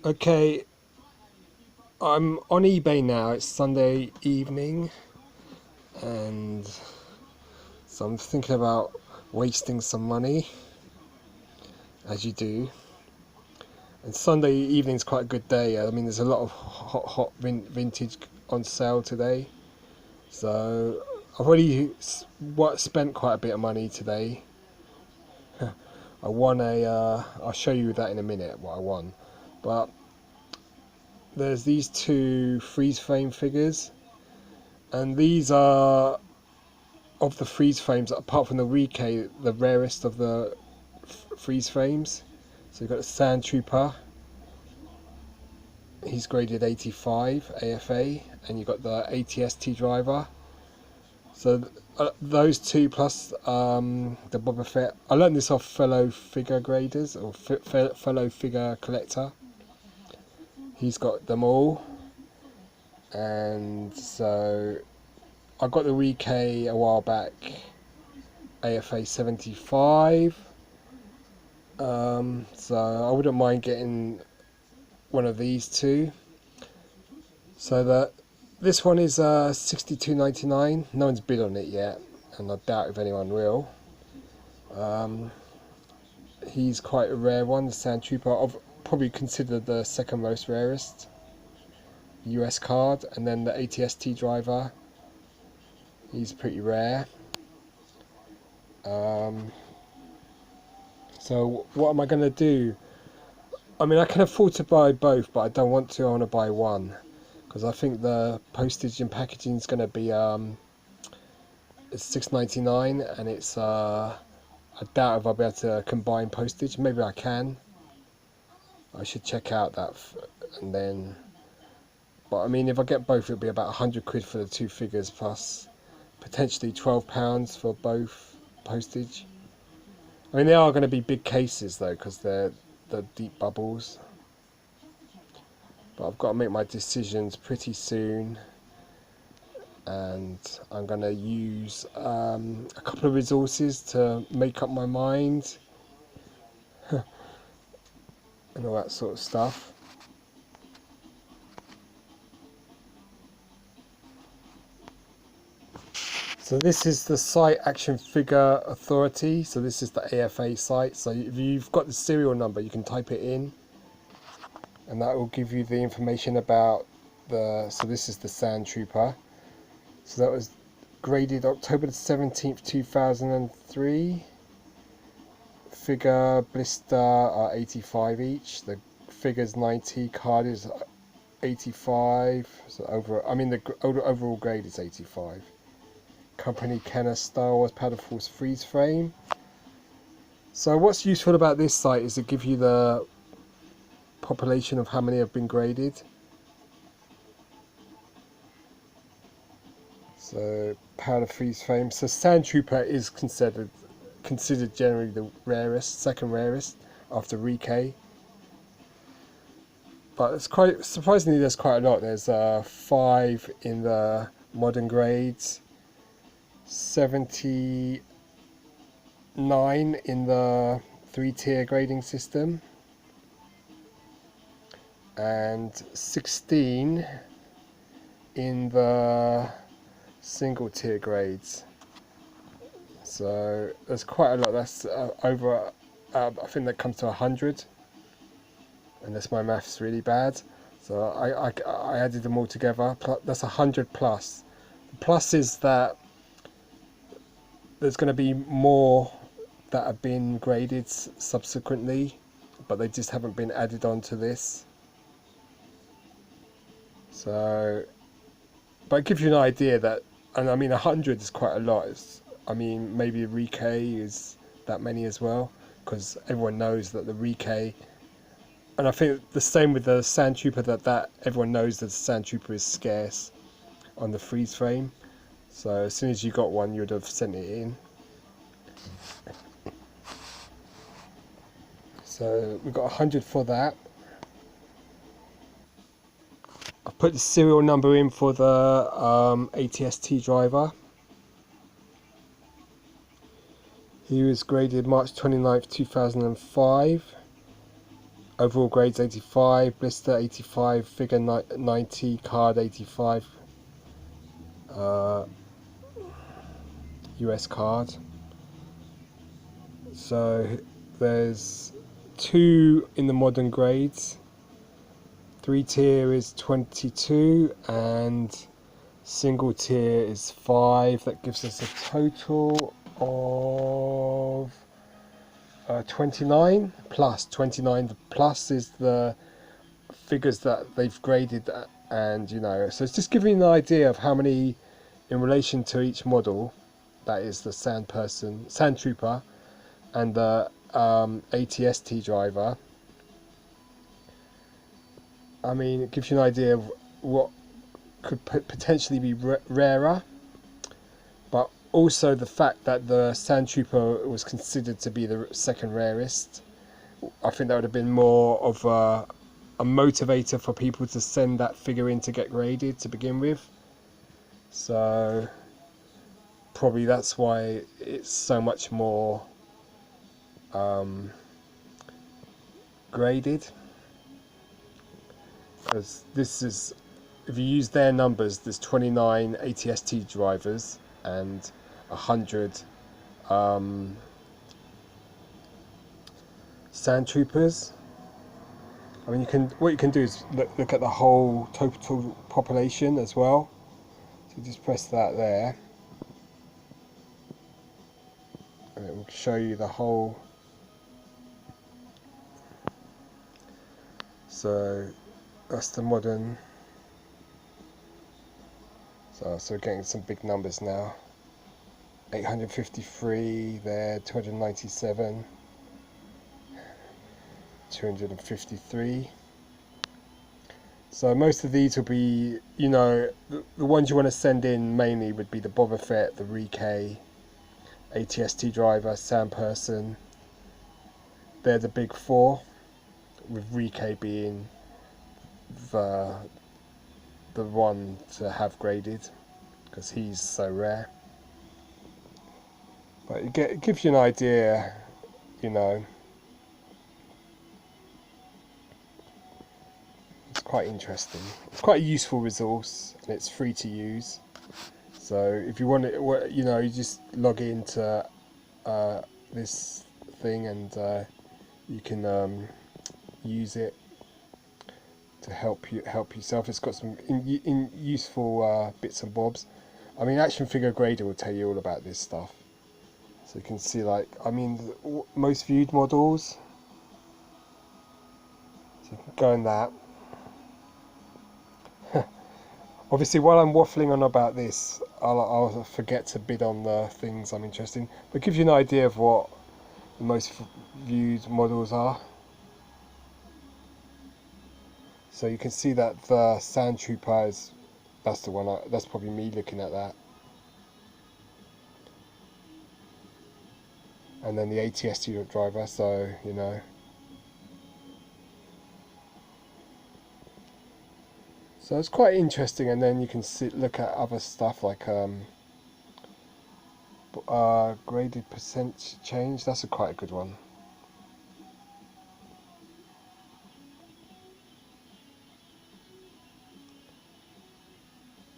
Okay, I'm on eBay now. It's Sunday evening, and so I'm thinking about wasting some money, as you do. And Sunday evening's quite a good day. I mean, there's a lot of hot vintage on sale today. So I've already spent quite a bit of money today. I won I'll show you that in a minute, what I won. But there's these two freeze frame figures, and these are of the freeze frames, apart from the Rike, the rarest of the freeze frames. So you've got the Sand Trooper, he's graded 85 AFA, and you've got the ATST driver. So those two plus the Boba Fett. I learned this off fellow figure graders or fellow figure collector. He's got them all, and so I got the Rike a while back, AFA 75. So I wouldn't mind getting one of these two. So this one is $62.99. No one's bid on it yet, and I doubt if anyone will. He's quite a rare one, the Sand Trooper. I've probably considered the second most rarest US card, and then the ATST driver. He's pretty rare. So what am I going to do? I mean, I can afford to buy both, but I don't want to. I want to buy one, because I think the postage and packaging is going to be it's $6.99, and it's I doubt if I'll be able to combine postage. Maybe I can. I should check out that, and then. But I mean, if I get both, it'll be about 100 quid for the two figures, plus potentially £12 for both postage. I mean, they are going to be big cases though, because they're deep bubbles. But I've got to make my decisions pretty soon, and I'm going to use a couple of resources to make up my mind and all that sort of stuff. So this is the site Action Figure Authority. So this is the AFA site. So if you've got the serial number, you can type it in, and that will give you the information about so this is the Sand Trooper. So that was graded October the 17th, 2003. Figure, blister are 85 each. The figure's 90, card is 85. So the overall grade is 85. Company Kenner Star Wars Powder Force freeze frame. So what's useful about this site is to give you the population of how many have been graded. So powder freeze frame. So Sand Trooper is considered generally the rarest, second rarest after Rike. But it's quite surprisingly, there's quite a lot. There's 5 in the modern grades, 79 in the 3-tier grading system, and 16 in the single tier grades. So there's quite a lot. That's over I think that comes to 100, unless my maths really bad. So I added them all together. That's 100 plus. The plus is that there's going to be more that have been graded subsequently, but they just haven't been added on to this. So, but it gives you an idea that, and I mean 100 is quite a lot. I mean, maybe Rike is that many as well, because everyone knows that the Rike, and I think the same with the Sand Trooper, that everyone knows that the Sand Trooper is scarce on the freeze frame. So as soon as you got one, you would have sent it in. So we've got 100 for that. I've put the serial number in for the ATST driver. He was graded March 29th, 2005. Overall grades 85, blister 85, figure 90, card 85, US card. So there's 2 in the modern grades, 3 tier is 22, and single tier is 5. That gives us a total of 29 plus. 29, the plus is the figures that they've graded, and you know, so it's just giving you an idea of how many in relation to each model. That is the sand trooper, and the ATST driver. I mean, it gives you an idea of what could potentially be rarer, but also the fact that the sand trooper was considered to be the second rarest. I think that would have been more of a motivator for people to send that figure in to get graded to begin with. So probably that's why it's so much more graded, because this is, if you use their numbers, there's 29 ATST drivers and 100 sand troopers. I mean, what you can do is look at the whole total population as well. So just press that there, and it will show you the whole. So that's the modern. So we're getting some big numbers now. 853 there, 297, 253. So most of these will be, you know, the ones you want to send in mainly would be the Boba Fett, the Rike, ATST driver, Sam Person. They're the big 4, with Rike being the one to have graded because he's so rare. But it gives you an idea, you know. It's quite interesting. It's quite a useful resource, and it's free to use. So if you want it, you know, you just log into this thing, and you can use it to help yourself. It's got some useful bits and bobs. I mean, Action Figure Grader will tell you all about this stuff. So you can see, like, I mean, most viewed models. So you can go in that. Obviously, while I'm waffling on about this, I'll forget to bid on the things I'm interested in. But it gives you an idea of what the most viewed models are. So you can see that the Sand Trooper is, that's the one, that's probably me looking at that. And then the ATST driver, so, you know. So it's quite interesting, and then you can look at other stuff like graded percent change. That's quite a good one.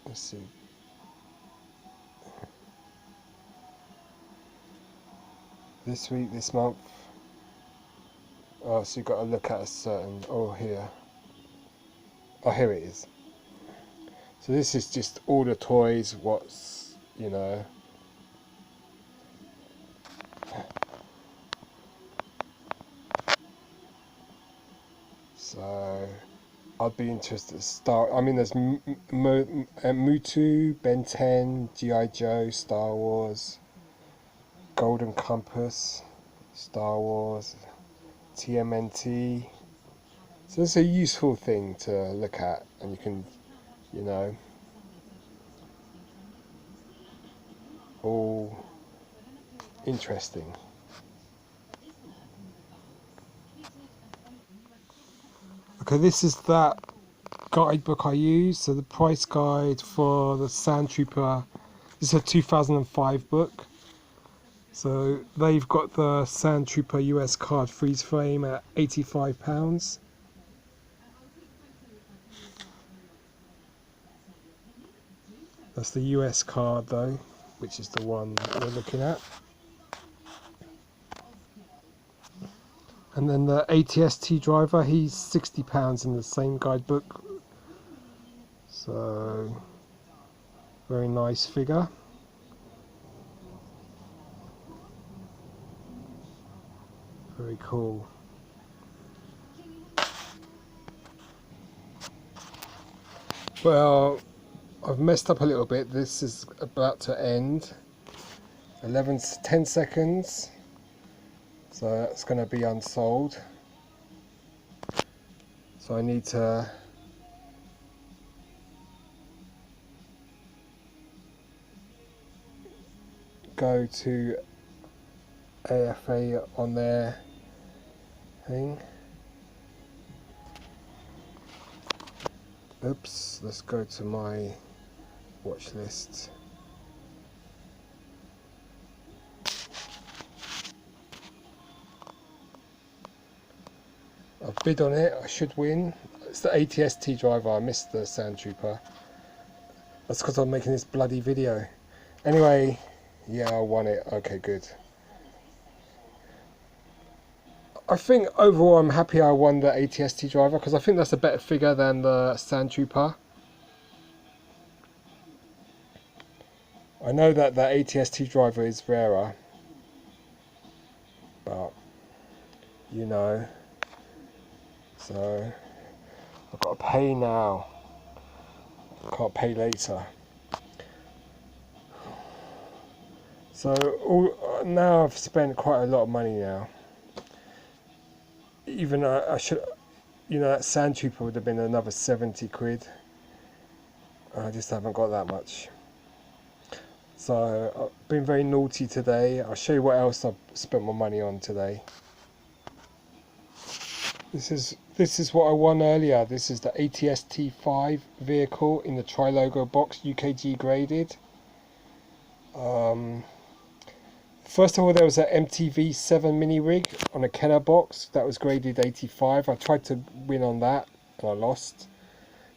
Let's see. This week, this month. Oh, so you've got to look at a certain. Oh, here. Oh, here it is. So this is just all the toys. What's, you know. So I'd be interested to start. I mean, there's Mutu, Ben 10, G.I. Joe, Star Wars, Golden Compass, Star Wars, TMNT. So it's a useful thing to look at, and you can, you know, all interesting. Okay, this is that guidebook I use. So the price guide for the Sand Trooper. This is a 2005 book. So they've got the Sand Trooper US card freeze frame at £85. That's the US card though, which is the one we're looking at. And then the ATST driver, he's £60 in the same guidebook. So, very nice figure. Very cool. Well, I've messed up a little bit. This is about to end. 10 seconds. So that's going to be unsold. So I need to go to AFA on their thing. Oops, let's go to my watch list. I've bid on it, I should win. It's the ATST driver, I missed the Sand Trooper. That's because I'm making this bloody video. Anyway, yeah, I won it, okay, good. I think overall I'm happy I won the ATST driver because I think that's a better figure than the Sand Trooper. I know that the ATST driver is rarer, but you know, so I've got to pay now, can't pay later. So now I've spent quite a lot of money now. Even I should, you know, that Sand Trooper would have been another 70 quid. I just haven't got that much. So I've been very naughty today. I'll show you what else I've spent my money on today. This is what I won earlier. This is the ATST5 vehicle in the tri-logo box, UKG graded. First of all, there was an MTV7 mini rig on a Kenner box that was graded 85. I tried to win on that and I lost.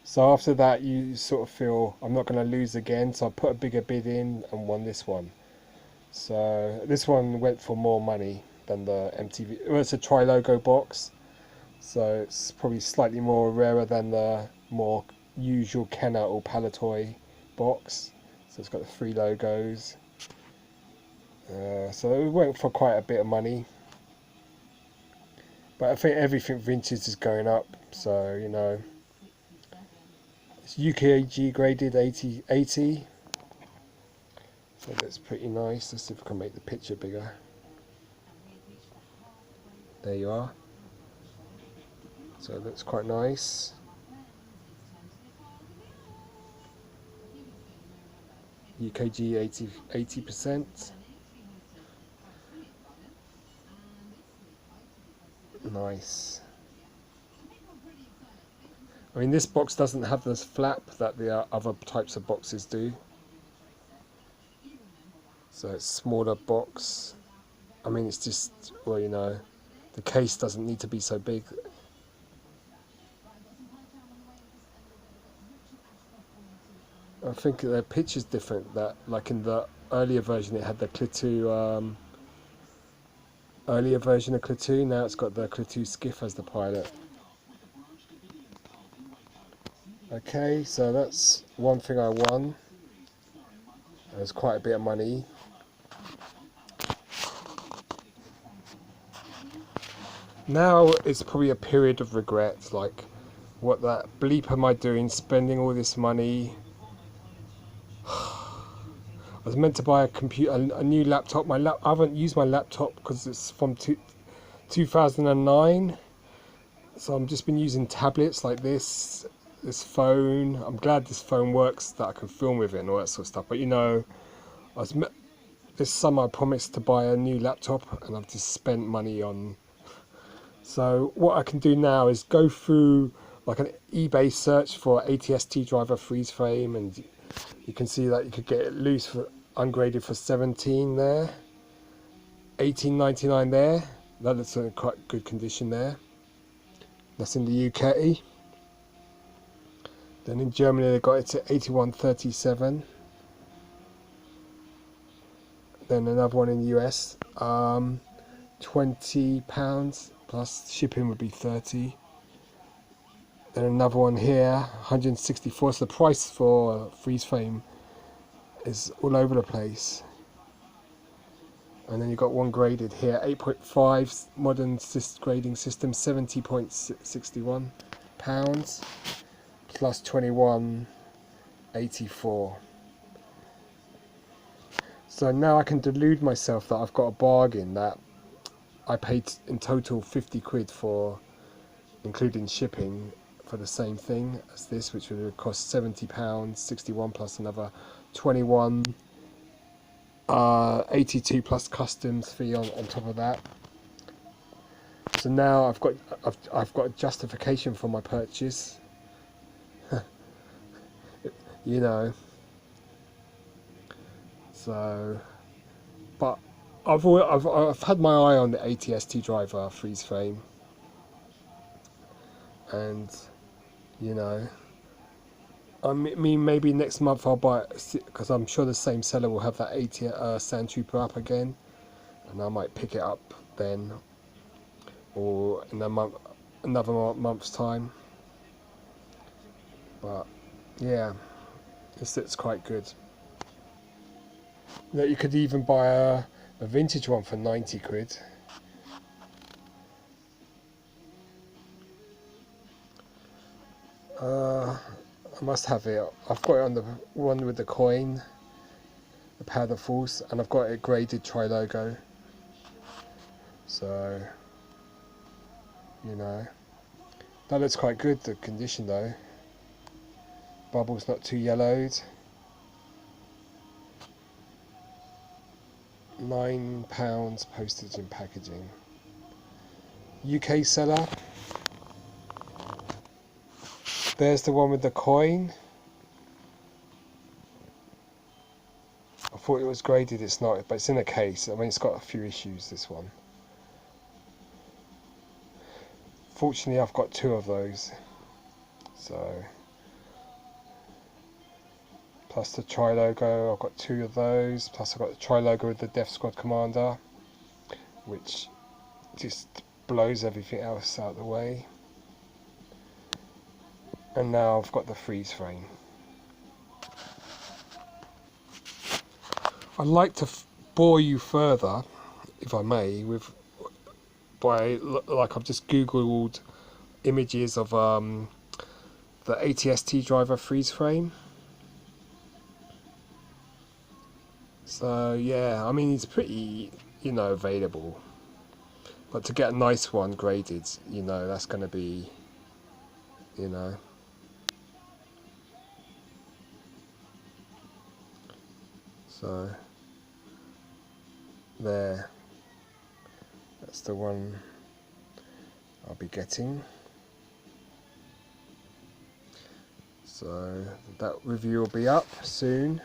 So after that, you sort of feel I'm not going to lose again. So I put a bigger bid in and won this one. So this one went for more money than the MTV. Well, it's a tri-logo box, so it's probably slightly more rarer than the more usual Kenner or Palitoy box. So it's got the 3 logos. So it went for quite a bit of money, but I think everything vintage is going up, so you know, it's UKG graded 80, so that's pretty nice. Let's see if I can make the picture bigger. There you are. So it looks quite nice. UKG 80%. Nice. I mean, this box doesn't have this flap that the other types of boxes do. So it's a smaller box. I mean, it's just, well, you know, the case doesn't need to be so big. I think the picture's different. That, like in the earlier version, it had the Clitu, earlier version of Clitu. Now it's got the Clitu skiff as the pilot. Okay, so that's one thing I won. There's quite a bit of money. Now it's probably a period of regret, like, what the bleep am I doing, spending all this money? I was meant to buy a new laptop. I haven't used my laptop because it's from 2009. So I've just been using tablets like this phone. I'm glad this phone works, that I can film with it and all that sort of stuff. But you know, this summer I promised to buy a new laptop and I've just spent money on. So what I can do now is go through like an eBay search for ATST driver freeze frame, and you can see that you could get it loose for ungraded for 17 there. 18.99 there. That looks in quite good condition there. That's in the UK. Then in Germany they got it to 81.37. Then another one in the US, £20 plus shipping would be 30. Then another one here, 164. So the price for freeze frame is all over the place. And then you've got one graded here, 8.5 modern grading system, £70.61 plus 21.84. So now I can delude myself that I've got a bargain, that I paid in total 50 quid for, including shipping, for the same thing as this, which would have cost £70.61 plus another 21.82 plus customs fee on top of that. So now I've got a justification for my purchase. You know. So, but I've had my eye on the ATST driver freeze frame, and you know, I mean maybe next month I'll buy it, because I'm sure the same seller will have that Sand Trooper up again, and I might pick it up then, or in another month's time. But yeah, it's quite good. That you could even buy a vintage one for 90 quid. I must have it. I've got it on the one with the coin, the powder force, and I've got it graded tri-logo. So, you know, that looks quite good, the condition though. Bubble's not too yellowed. £9 postage and packaging. UK seller. There's the one with the coin. I thought it was graded, it's not, but it's in a case. I mean, it's got a few issues, this one. Fortunately, I've got two of those. So, plus the tri-logo, I've got two of those. Plus I've got the tri-logo with the Death Squad Commander, which just blows everything else out of the way. And now I've got the freeze frame. I'd like to bore you further, if I may, with like I've just googled images of the ATST driver freeze frame. So yeah, I mean it's pretty, you know, available. But to get a nice one graded, you know, that's going to be, you know. So there, that's the one I'll be getting. So that review will be up soon.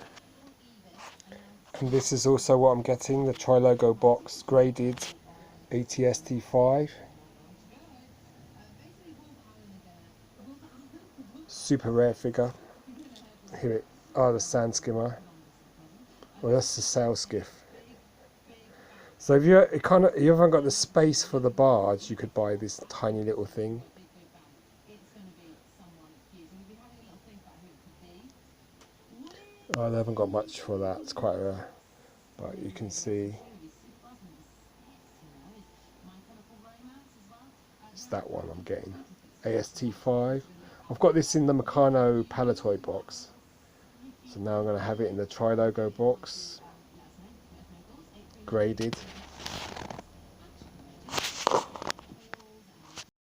And this is also what I'm getting, the tri-logo box graded ATST5. Super rare figure. Here the sand skimmer. Well, that's the sail skiff. So if you haven't got the space for the barge, you could buy this tiny little thing. Oh, they haven't got much for that. It's quite rare, but you can see it's that one I'm getting. AST5. I've got this in the Meccano Palatoy box. So now I'm going to have it in the tri-logo box, graded.